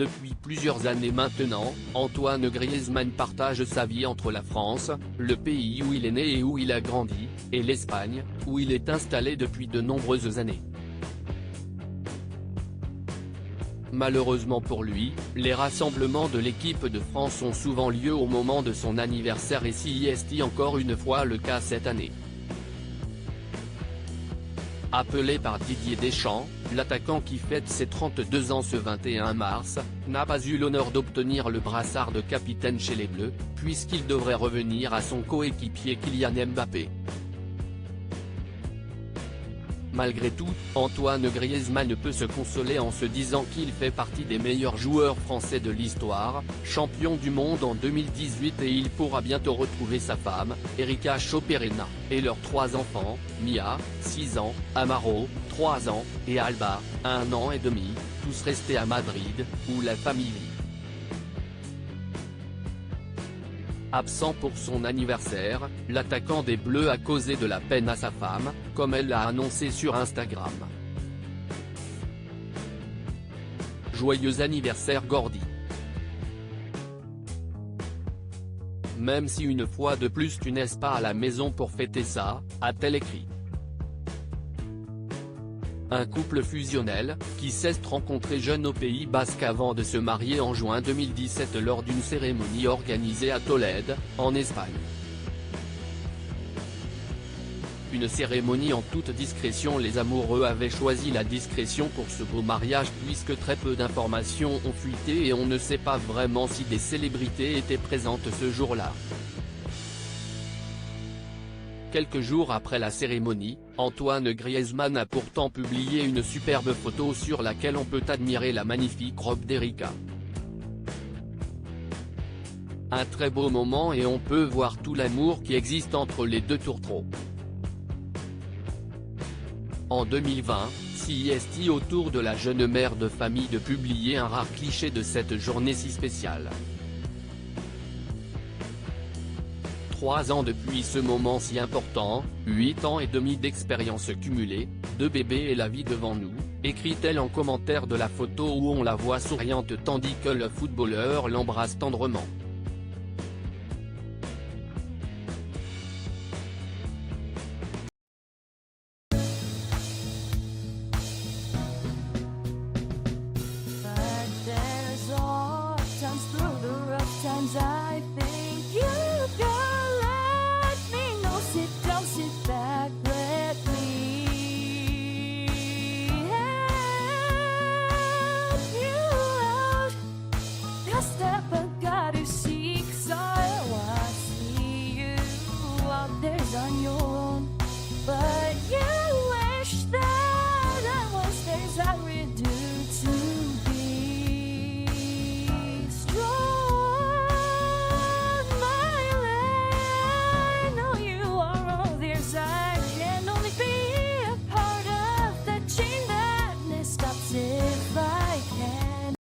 Depuis plusieurs années maintenant, Antoine Griezmann partage sa vie entre la France, le pays où il est né et où il a grandi, et l'Espagne, où il est installé depuis de nombreuses années. Malheureusement pour lui, les rassemblements de l'équipe de France ont souvent lieu au moment de son anniversaire et c'est encore une fois le cas cette année. Appelé par Didier Deschamps, l'attaquant qui fête ses 32 ans ce 21 mars, n'a pas eu l'honneur d'obtenir le brassard de capitaine chez les Bleus, puisqu'il devrait revenir à son coéquipier Kylian Mbappé. Malgré tout, Antoine Griezmann peut se consoler en se disant qu'il fait partie des meilleurs joueurs français de l'histoire, champion du monde en 2018 et il pourra bientôt retrouver sa femme, Erika Choperena, et leurs 3 enfants, Mia, 6 ans, Amaro, 3 ans, et Alba, 1 an et demi, tous restés à Madrid, où la famille vit. Absent pour son anniversaire, l'attaquant des Bleus a causé de la peine à sa femme, comme elle l'a annoncé sur Instagram. Joyeux anniversaire Gordy. Même si une fois de plus tu n'es pas à la maison pour fêter ça, a-t-elle écrit. Un couple fusionnel, qui s'est rencontré jeune au Pays Basque avant de se marier en juin 2017 lors d'une cérémonie organisée à Tolède, en Espagne. Une cérémonie en toute discrétion. Les amoureux avaient choisi la discrétion pour ce beau mariage puisque très peu d'informations ont fuité et on ne sait pas vraiment si des célébrités étaient présentes ce jour-là. Quelques jours après la cérémonie, Antoine Griezmann a pourtant publié une superbe photo sur laquelle on peut admirer la magnifique robe d'Erika. Un très beau moment et on peut voir tout l'amour qui existe entre les deux tourtereaux. En 2020, c'est au tour de la jeune mère de famille de publier un rare cliché de cette journée si spéciale. 3 ans depuis ce moment si important, 8 ans et demi d'expérience cumulée, 2 bébés et la vie devant nous, écrit-elle en commentaire de la photo où on la voit souriante tandis que le footballeur l'embrasse tendrement.